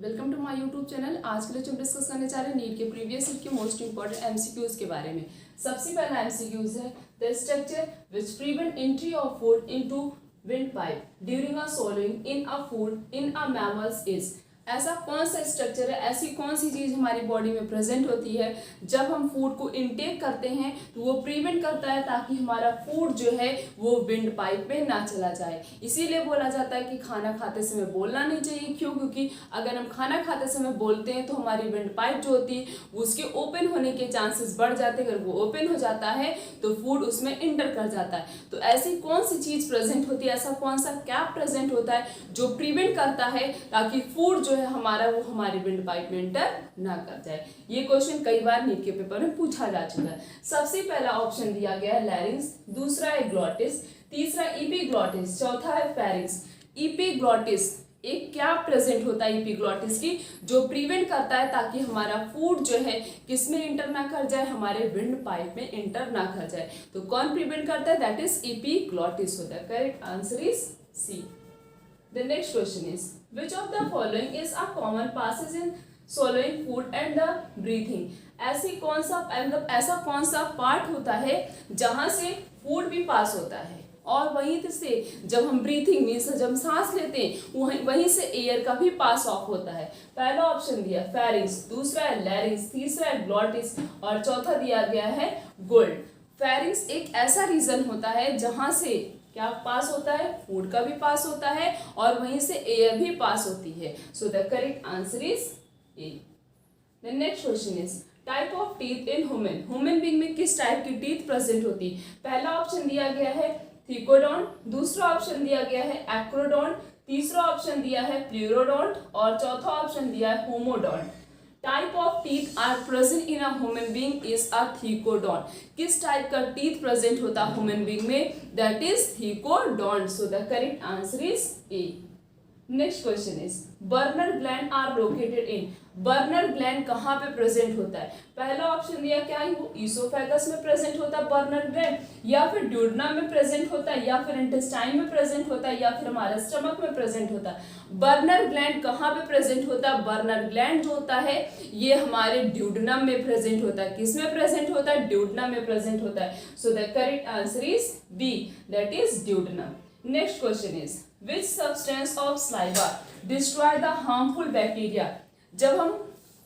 Welcome to my YouTube channel. आज के लिए हम डिस्कस करने जा रहे हैं नीट के प्रीवियस ईयर के मोस्ट इंपॉर्टेंट एमसीक्यूज के बारे में। सबसे पहला एमसीक्यूज है the structure which prevent entry of food into wind pipe during a swallowing in a food in a mammals is. ऐसा कौन सा स्ट्रक्चर है, ऐसी कौन सी चीज हमारी बॉडी में प्रेजेंट होती है जब हम फूड को इनटेक करते हैं तो वो प्रिवेंट करता है ताकि हमारा फूड जो है वो विंड पाइप में ना चला जाए। इसीलिए बोला जाता है कि खाना खाते समय बोलना नहीं चाहिए। क्यों? क्योंकि अगर हम खाना खाते समय बोलते हैं तो हमारी विंड पाइप जो होती है उसके ओपन होने के चांसेस बढ़ जाते हैं। अगर वो ओपन हो जाता है तो फूड उसमें इंटर कर जाता है। तो ऐसी कौन सी चीज प्रेजेंट होती है, ऐसा कौन सा कैप प्रेजेंट होता है जो प्रिवेंट करता है ताकि फूड जो है हमारा वो हमारी विंड पाइप में इंटर ना कर जाए। ये क्वेश्चन कई बार नीट के पेपर में पूछा जा चुका है। सबसे पहला ऑप्शन दिया गया है लैरिंक्स, दूसरा है ग्लॉटिस, तीसरा एपिग्लॉटिस, चौथा है फेरिंक्स। एपिग्लॉटिस एक क्या प्रेजेंट होता है एपिग्लॉटिस की जो प्रिवेंट करता है ताकि हमारा फूड जो है किसमें इंटर ना कर जाए, हमारे विंड पाइप में इंटर ना कर जाए। तो कौन प्रिवेंट करता है? दैट इज एपिग्लॉटिस होता है। Correct answer is C. The next question is, which of the following is a common passage in swallowing food and the breathing? ऐसा कौन सा पार्ट होता है जहां से फूड भी पास होता है और वहीं से जब हम ब्रीथिंग मीन्स जब हम सांस लेते हैं वहीं से एयर का भी पास ऑफ होता है। पहला ऑप्शन दिया फेरिंक्स, दूसरा है लैरिंक्स, तीसरा है ग्लॉटिस और चौथा दिया गया है गोल्ड। फेरिंक्स एक ऐसा रीजन होता है जहां से क्या पास होता है, फूड का भी पास होता है और वहीं से एयर भी पास होती है। So the correct answer is A. The next question is type of teeth in human being में किस टाइप की टीथ प्रेजेंट होती है? पहला ऑप्शन दिया गया है थिकोडोंट, दूसरा ऑप्शन दिया गया है एक्रोडोंट, तीसरा ऑप्शन दिया है प्लूरोडोंट और चौथा ऑप्शन दिया है homodont. Type of teeth are present in a human being is a thecodont. किस टाइप का टीथ प्रेजेंट होता है ह्यूमन बीइंग में? That is thecodont. So the correct answer is A. Next question is Brunner gland are located in. Brunner gland कहाँ पे present होता है? पहला ऑप्शन दिया क्या है, वो ईसोफेगस में प्रेजेंट होता है बर्नर ग्लैंड, या फिर ड्यूडनम में प्रेजेंट होता है, या फिर इंटेस्टाइन में प्रेजेंट होता है, या फिर हमारा स्टमक में प्रेजेंट होता है। बर्नर ग्लैंड कहाँ पे प्रेजेंट होता है? बर्नर ग्लैंड जो होता है ये हमारे ड्यूडनम में प्रेजेंट होता है। किस में प्रेजेंट होता है? ड्यूडनम में प्रेजेंट होता है। So the correct answer is B, that is duodenum. Next question is which substance of saliva destroy the harmful bacteria? जब हम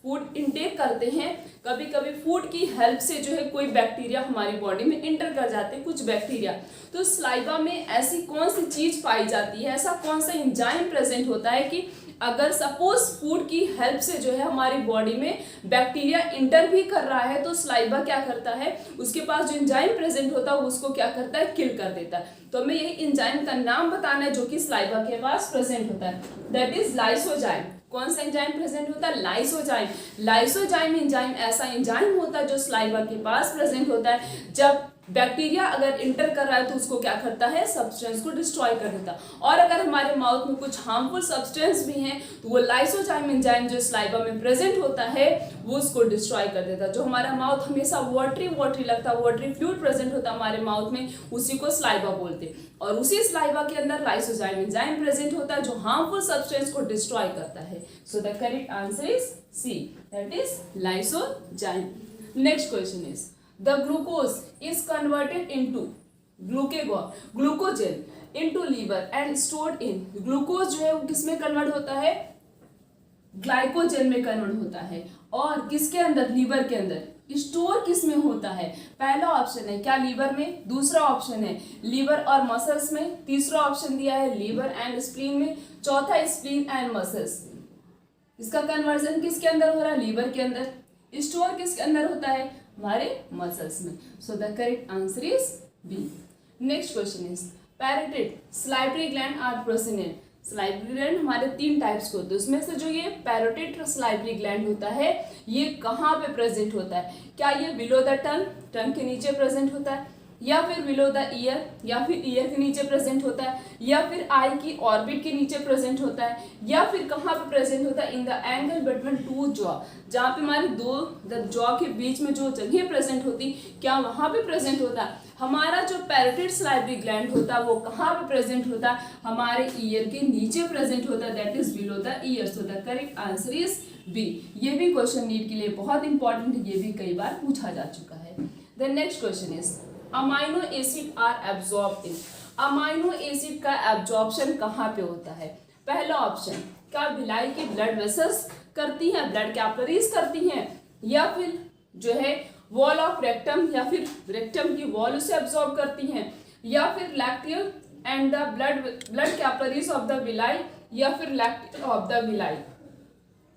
फूड इनटेक करते हैं कभी कभी फूड की हेल्प से जो है कोई बैक्टीरिया हमारी बॉडी में इंटर कर जाते हैं, कुछ बैक्टीरिया। तो सलाइवा में ऐसी कौन सी चीज पाई जाती है, ऐसा कौन सा एंजाइम प्रेजेंट होता है कि अगर सपोज फूड की हेल्प से जो है हमारी बॉडी में बैक्टीरिया इंटर भी कर रहा है तो सलाइवा क्या करता है, उसके पास जो एंजाइम प्रेजेंट होता है उसको क्या करता है, किल कर देता है। तो हमें यही एंजाइम का नाम बताना है जो कि सलाइवा के पास प्रेजेंट होता है। That is lysozyme. कौन सा एंजाइम प्रेजेंट होता है? लाइसोजाइम। लाइसोजाइम एंजाइम ऐसा एंजाइम होता है जो सलाइवा के पास प्रेजेंट होता है। जब बैक्टीरिया अगर इंटर कर रहा है तो उसको क्या करता है, सब्सटेंस को डिस्ट्रॉय कर देता है। और अगर हमारे माउथ में कुछ हार्मफुल सब्सटेंस भी हैं तो वो लाइसोजाइम एंजाइम जो सलाइवा में प्रेजेंट होता है वो उसको डिस्ट्रॉय कर देता है। जो हमारा माउथ हमेशा वाटरी लगता है, वाटरी फ्लूइड प्रेजेंट होता है हमारे माउथ में, उसी को सलाइवा बोलते हैं। और उसी सलाइवा के अंदर लाइसोजाइम एंजाइम प्रेजेंट होता है जो हार्मफुल सब्सटेंस को डिस्ट्रॉय करता है। So the correct answer is C, that is lysozyme. Next question is the glucose is converted into glucogen into liver and stored in। Glucose जो है वो किसमें कन्वर्ट होता है? ग्लाइकोजन में कन्वर्ट होता है। और किसके अंदर? लीवर के अंदर। स्टोर किस में होता है? पहला ऑप्शन है क्या, लीवर में, दूसरा ऑप्शन है लीवर और मसल्स में, तीसरा ऑप्शन दिया है लीवर एंड स्प्लीन में, चौथा स्प्लीन एंड मसल्स। इसका कन्वर्जन किसके अंदर हो रहा है? लीवर के अंदर। स्टोर किसके अंदर होता है? हमारे मसल्स में। So the correct answer is B. Next question is parotid salivary gland are present in. Salivary gland हमारे तीन टाइप्स के होते हैं, उसमें से जो ये पैरोटिड सलाइवरी ग्लैंड होता है ये कहाँ पे प्रेजेंट होता है? क्या ये बिलो द टंग के नीचे प्रेजेंट होता है, या फिर बिलो द ईयर, या फिर ईयर के नीचे प्रेजेंट होता है, या फिर आई की ऑर्बिट के नीचे प्रेजेंट होता है, या फिर कहाँ पे प्रेजेंट होता है? In the angle between two jaw, जहाँ पे हमारे दो जॉ के बीच में जो जगह प्रेजेंट होती क्या वहां पे प्रेजेंट होता है? हमारा जो पैरोटिड सलाइवरी ग्लैंड होता है वो कहाँ पे प्रेजेंट होता है, हमारे ईयर के नीचे प्रेजेंट होता है, that is below the ear. So the correct answer is B. ये भी क्वेश्चन नीट के लिए बहुत इंपॉर्टेंट है, ये भी कई बार पूछा जा चुका है। The next question is amino acid are absorb in. Amino acid का एब्जॉर्प्शन कहाँ पे होता है? पहला ऑप्शन, क्या भिलाई की ब्लड वेसल्स करती हैं, ब्लड कैपिलरीज करती हैं, या फिर जो है वॉल ऑफ रेक्टम या फिर रेक्टम की वॉल उसे एब्जॉर्ब करती हैं, या फिर lacteal and the blood capillaries of the villi, या फिर lacteal of the villi.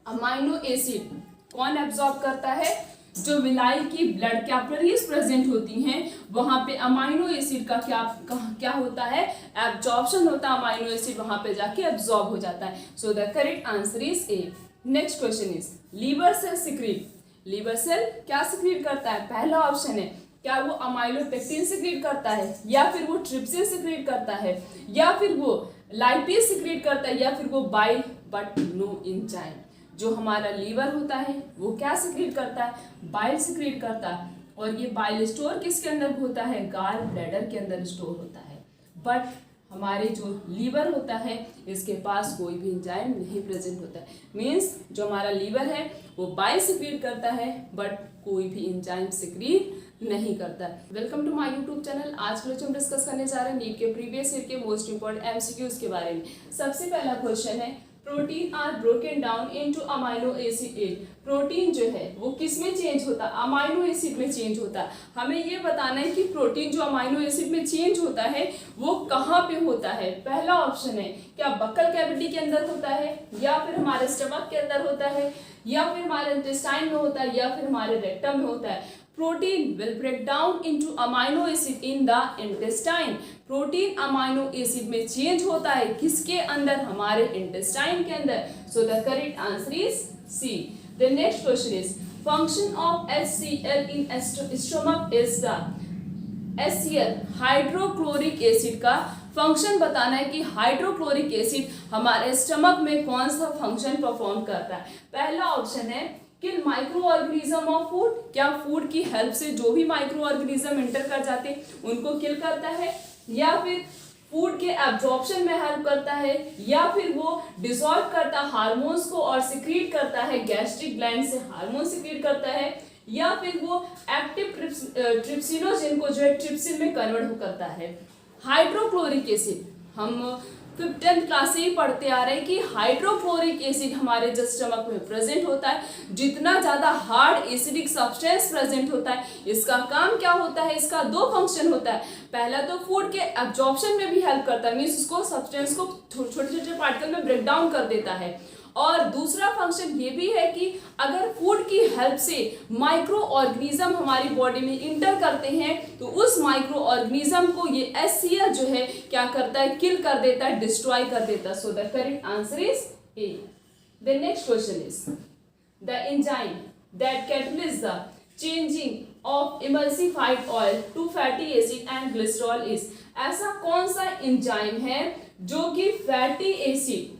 Amino acid कौन एब्जॉर्ब करता है? जो विलाई की ब्लड कैपिलरीज प्रेजेंट होती हैं वहां पे अमाइनो एसिड का क्या होता है, एब्जॉर्प्शन होता है, अमाइनो एसिड वहां पे जाके एब्जॉर्ब हो जाता है। So the correct answer is A. Next question is liver cell secrete. Liver cell क्या सिक्रीट करता है? पहला ऑप्शन है, क्या वो अमाइलोपेक्टिन सिक्रीट करता है, या फिर वो ट्रिप्सिन सिक्रीट करता है, या फिर वो लाइपेज सिक्रीट करता है, या फिर वो बाइल, बट नो एंजाइम। जो हमारा लीवर होता है वो क्या सिक्रीट करता है? बाइल सिक्रीट करता है, और ये बाइल स्टोर किसके अंदर होता है? गाल ब्लैडर के अंदर स्टोर होता है। बट हमारे जो लीवर होता है इसके पास कोई भी एंजाइम नहीं प्रेजेंट होता है। मीन्स जो हमारा लीवर है वो बाइल सिक्रीट करता है बट कोई भी एंजाइम सिक्रीट नहीं करता। Welcome to my YouTube channel. आज के हम डिस्कस करने जा रहे हैं नीट के प्रीवियस ईयर के मोस्ट इंपॉर्टेंट एमसीक्यूज के बारे में। सबसे पहला क्वेश्चन है, protein are broken down into amino acid. Protein जो है वो किस में चेंज होता है? अमाइनो एसिड में चेंज होता है। हमें ये बताना है कि प्रोटीन जो अमाइनो एसिड में चेंज होता है वो कहाँ पे होता है। पहला ऑप्शन है, क्या बक्कल कैविटी के अंदर होता है, या फिर हमारे स्टमक के अंदर होता है, या फिर हमारे इंटेस्टाइन में होता है, या फिर हमारे रेक्टम में होता है। Protein will break down into amino acid in the intestine. Protein amino acid में चेंज होता है किसके अंदर? हमारे इंटेस्टाइन के अंदर। So the correct answer is C. The next question is function of HCl in stomach is the. HCl hydrochloric acid का function बताना है कि हाइड्रोक्लोरिक एसिड हमारे स्टमक में कौन सा फंक्शन परफॉर्म करता है। पहला ऑप्शन है, किल माइक्रो ऑर्गेनिज्म ऑफ फूड। क्या फूड की हेल्प से जो भी माइक्रो ऑर्गेनिज्म इंटर कर जाते हैं उनको किल करता है, या फिर फूड के एब्जॉर्प्शन में हेल्प करता है, या फिर वो डिसॉल्व करता है हार्मोन्स को और सिक्रीट करता है, गैस्ट्रिक ग्लैंड से हार्मोन सिक्रीट करता है, या फिर वो एक्टिव ट्रिप्सिनोजेन को जो है ट्रिप्सिन में कन्वर्ट करता है। हाइड्रोक्लोरिक एसिड हम 10th क्लास से ही पढ़ते आ रहे हैं कि हाइड्रोक्लोरिक एसिड हमारे जो स्टमक में प्रेजेंट होता है, जितना ज़्यादा हार्ड एसिडिक सब्सटेंस प्रेजेंट होता है, इसका काम क्या होता है? इसका दो फंक्शन होता है। पहला तो फूड के एब्जॉर्प्शन में भी हेल्प करता है, मीन्स उसको सब्सटेंस को छोटे छोटे पार्टिकल में ब्रेक डाउन कर देता है, और दूसरा फंक्शन ये भी है कि अगर फूड की हेल्प से माइक्रो ऑर्गेनिज्म हमारी बॉडी में इंटर करते हैं तो उस माइक्रो ऑर्गेनिज्म को ये HCl जो है क्या करता है? किल कर देता है, डिस्ट्रॉय कर देता है। So the correct answer is A. The next question is the enzyme that catalyst the changing of emulsified oil to fatty acid and glycerol is. ऐसा कौन सा एंजाइम है जो कि फैटी एसिड,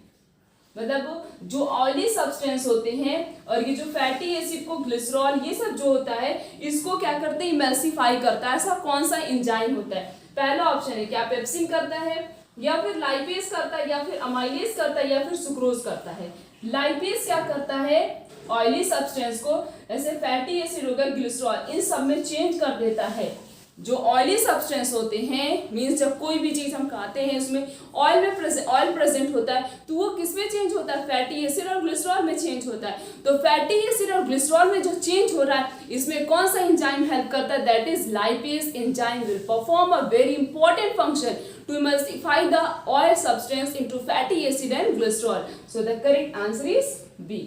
मतलब जो ऑयली सब्सटेंस होते हैं और ये जो फैटी एसिड को ग्लिसरॉल ये सब जो होता है इसको क्या करते हैं? इमल्सिफाई करता है। ऐसा कौन सा एंजाइम होता है? पहला ऑप्शन है, क्या पेप्सिन करता है, या फिर लाइपेज करता है, या फिर अमाइलेज करता है, या फिर सुक्रोज करता है। लाइपेज क्या करता है? ऑयली सब्सटेंस को, ऐसे फैटी एसिड होगा, ग्लिसरॉल, इन सब में चेंज कर देता है। जो ऑयली सब्सटेंस होते हैं, मीन्स जब कोई भी चीज हम खाते हैं उसमें ऑयल प्रेजेंट होता है, तो वो किस में चेंज होता है? फैटी एसिड और ग्लिसरॉल में चेंज होता है। तो फैटी एसिड और ग्लिसरॉल में जो चेंज हो रहा है इसमें कौन सा एंजाइम हेल्प करता है? That is lipase enzyme will perform a very important function to emulsify the oil substance into fatty acid and glycerol. So the correct answer is B.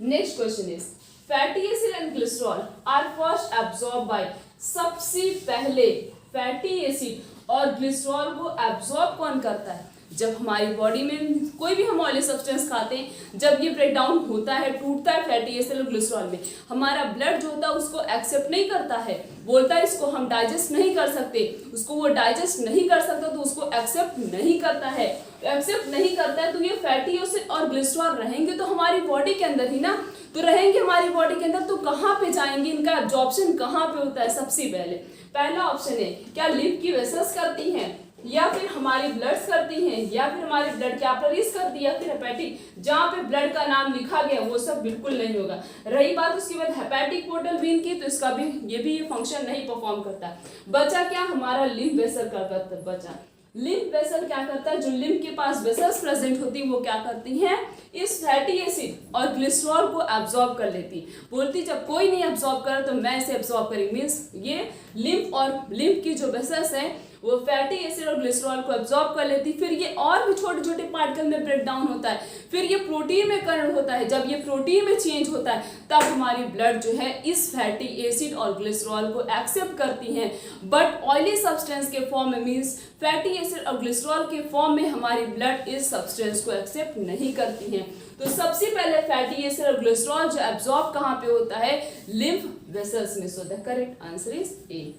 Next question is, fatty acid and glycerol are first absorbed by। सबसे पहले fatty acid और glycerol को absorb कौन करता है? जब हमारी body में कोई भी हम ऑयली सब्सटेंस खाते हैं, जब ये ब्रेक डाउन होता है, टूटता है फैटी एसिड और ग्लिसरॉल में, हमारा ब्लड जो होता है उसको एक्सेप्ट नहीं करता है, बोलता है इसको हम डाइजेस्ट नहीं कर सकते, उसको वो डाइजेस्ट नहीं कर सकता तो उसको एक्सेप्ट नहीं करता है, एक्सेप्ट नहीं करता है तो ये फैटी एसिड और ग्लिसरॉल रहेंगे तो हमारी बॉडी के अंदर ही ना, तो रहेंगे हमारी बॉडी के अंदर, तो कहाँ पे जाएंगे, इनका एब्जॉर्प्शन कहाँ पे होता है? सबसे पहला ऑप्शन है, क्या लिव की वेसल्स करती हैं, या फिर हमारी ब्लड्स करती हैं, या फिर हमारी ब्लड कैपिलरीज करती है, या फिर हेपेटिक, जहाँ पे ब्लड का नाम लिखा गया वो सब बिल्कुल नहीं होगा। रही बात उसके बाद हेपेटिक पोर्टल वेन की, तो इसका भी ये फंक्शन नहीं परफॉर्म करता। बचा क्या? हमारा लिम्फ वेसल का बचा। लिम्फ वेसल क्या करता है? जो लिम्फ के पास वेसल्स प्रेजेंट होती है वो क्या करती हैं? इस फैटी एसिड और ग्लिसरॉल को एब्जॉर्ब कर लेती, बोलती जब कोई नहीं एब्जॉर्ब कर तो मैं इसे एब्जॉर्ब करेंगे। मीन्स ये लिम्फ और लिम्फ की जो वेसल्स है वो फैटी एसिड और ग्लिसरॉल को एब्जॉर्ब कर लेती, फिर ये और भी छोटे छोटे पार्टिकल में ब्रेक डाउन होता है, फिर ये प्रोटीन में कन्वर्ट होता है। जब ये प्रोटीन में चेंज होता है तब हमारी ब्लड जो है इस फैटी एसिड और ग्लिसरॉल को एक्सेप्ट करती हैं, बट ऑयली सब्सटेंस के फॉर्म में, मीन्स फैटी एसिड और ग्लिसरॉल के फॉर्म में हमारी ब्लड इस सब्सटेंस को एक्सेप्ट नहीं करती है। तो सबसे पहले फैटी एसिड और ग्लिसरॉल जो एब्जॉर्ब कहाँ पे होता है? लिम्फ वेसल्स में। So the correct answer is A.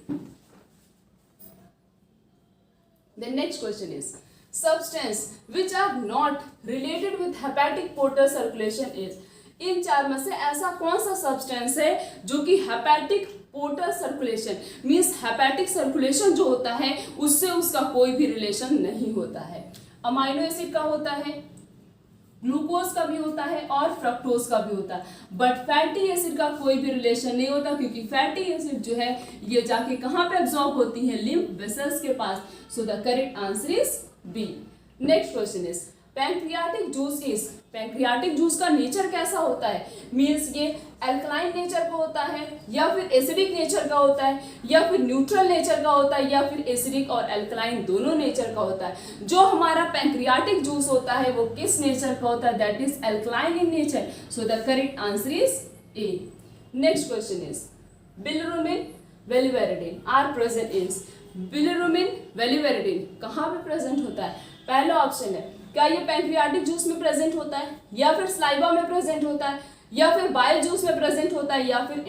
The next question is, substance which are not related with hepatic portal circulation is, इन चार में से ऐसा कौन सा सब्सटेंस है जो कि hepatic portal circulation, means hepatic circulation जो होता है उससे उसका कोई भी रिलेशन नहीं होता है? अमाइनो एसिड का होता है, ग्लूकोज का भी होता है और फ्रक्टोज का भी होता है, बट फैटी एसिड का कोई भी रिलेशन नहीं होता, क्योंकि फैटी एसिड जो है ये जाके कहाँ पे एब्जॉर्ब होती है? लिम्फ वेसल्स के पास। So the correct answer is B. Next question is, pancreatic juice is, pancreatic juice का नेचर कैसा होता है? मीन्स ये अल्कलाइन नेचर का होता है, या फिर एसिडिक नेचर का होता है, या फिर न्यूट्रल नेचर का होता है, या फिर एसिडिक और अल्कलाइन दोनों नेचर का होता है? जो हमारा पैंक्रियाटिक जूस होता है वो किस नेचर का होता है? That is alkaline in nature. So the correct answer is A. Next question is, bilirubin, biliverdin are present in, bilirubin, biliverdin कहाँ पे प्रेजेंट होता है? पहला ऑप्शन है, क्या ये पैंक्रियाटिक जूस में प्रेजेंट होता है, या फिर स्लाइवा में प्रेजेंट होता है, या फिर बाइल जूस में प्रेजेंट होता है, या फिर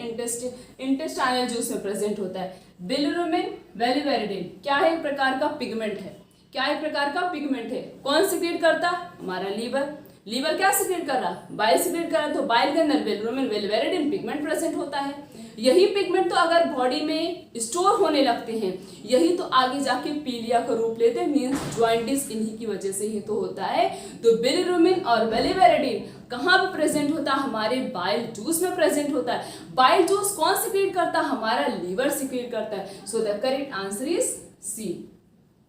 इंटेस्टाइनल जूस में प्रेजेंट होता है? बिलिरुबिन, वेलिवेरिडिन क्या है? एक प्रकार का पिगमेंट है। क्या एक प्रकार का पिगमेंट है? कौन सिक्रीट करता? हमारा लीवर। लीवर क्या सिक्रीट कर रहा? बाइल सिक्रीट कर रहा, तो बाइल के अंदर बिलिरुबिन, वेलिवेरिडिन पिगमेंट प्रेजेंट होता है। यही पिगमेंट तो अगर बॉडी में स्टोर होने लगते हैं, यही तो आगे जाके पीलिया का रूप लेते हैं, मीन्स जॉइंटिस इन्हीं की वजह से ही तो होता है। तो बिलिरुबिन और वेलिवेरिडिन कहाँ पे प्रेजेंट होता है? हमारे बाइल जूस में प्रेजेंट होता है। बाइल जूस कौन सिक्रीट करता है? हमारा लीवर सिक्रीट करता है। So the correct answer is C.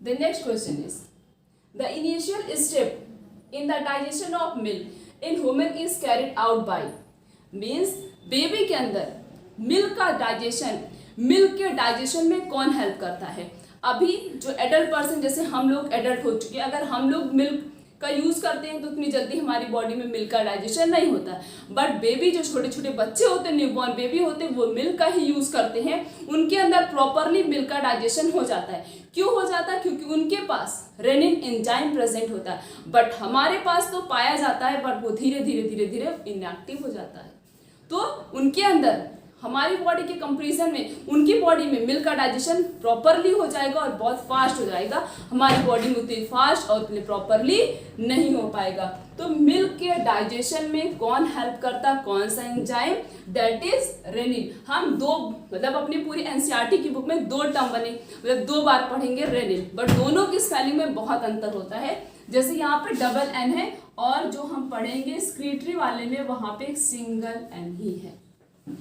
The next question is, the initial step in the digestion of milk in human is carried out by, means baby के अंदर milk का digestion, milk के digestion में कौन help करता है? अभी जो एडल्ट पर्सन, जैसे हम लोग एडल्ट हो चुके हैं, अगर हम लोग मिल्क का यूज करते हैं तो उतनी जल्दी हमारी बॉडी में मिल्क का डाइजेशन नहीं होता है, बट बेबी जो छोटे छोटे बच्चे होते हैं, न्यूबॉर्न बेबी होते हैं, वो मिल्क का ही यूज करते हैं, उनके अंदर प्रॉपरली मिल्क का डाइजेशन हो जाता है। क्यों हो जाता है? क्योंकि उनके पास रेनिन एंजाइम प्रेजेंट होता है, बट हमारे पास तो पाया जाता है, बट वो धीरे धीरे धीरे धीरे इनएक्टिव हो जाता है। तो उनके अंदर, हमारी बॉडी के कंपेरिजन में उनकी बॉडी में मिल्क का डाइजेशन प्रॉपरली हो जाएगा और बहुत फास्ट हो जाएगा, हमारी बॉडी में उतनी फास्ट और उतनी प्रॉपरली नहीं हो पाएगा। तो मिल्क के डाइजेशन में कौन हेल्प करता? कौन सा एंजाइम? That is rennin. हम दो, मतलब अपनी पूरी एनसीईआरटी की बुक में दो टर्म बने, मतलब दो बार पढ़ेंगे रेनिन, बट दोनों की स्पेलिंग में बहुत अंतर होता है। जैसे यहाँ पे डबल एन है और जो हम पढ़ेंगे स्क्रीटरी वाले में वहां पे सिंगल एन ही है,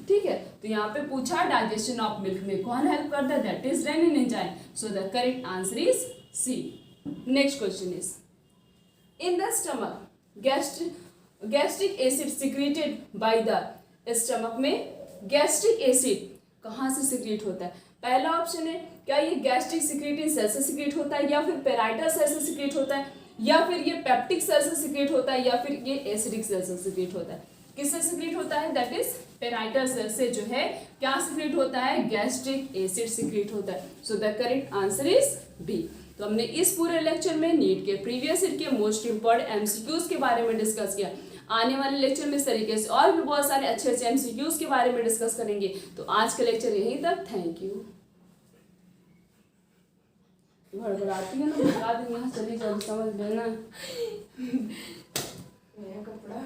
ठीक है। तो यहाँ पे पूछा डाइजेशन ऑफ मिल्क में कौन हेल्प करता है? That is rennin enzyme. So the correct answer is C. Next question is, in the stomach gastric acid secreted by the stomach में गैस्ट्रिक एसिड कहाँ से सिक्रेट होता है? पहला ऑप्शन है, क्या ये गैस्ट्रिक सिक्रेटिंग सेल से सिक्रेट होता है, या फिर पेराइटल सेल से सिक्रेट होता है, या फिर ये पेप्टिक सेल से सिक्रेट होता है, या फिर ये एसिडिक सेल से सिक्रेट होता है? किससे सिक्रेट होता है? दैट इज पेराइटल सेल से जो है क्या सिक्रेट होता है? गैस्ट्रिक एसिड सिक्रेट होता है। So the correct answer is B. तो हमने इस पूरे लेक्चर में नीट के प्रीवियस ईयर के मोस्ट इंपॉर्टेंट एमसीक्यूज के बारे में डिस्कस किया। आने वाले लेक्चर में इस तरीके से और भी बहुत सारे अच्छे अच्छे एमसीक्यूज के बारे में डिस्कस करेंगे। तो आज का लेक्चर यहीं तक। Thank you. भड़बड़ाती है ना, बता देंगे, चलिए जल्दी समझ लेना। नया कपड़ा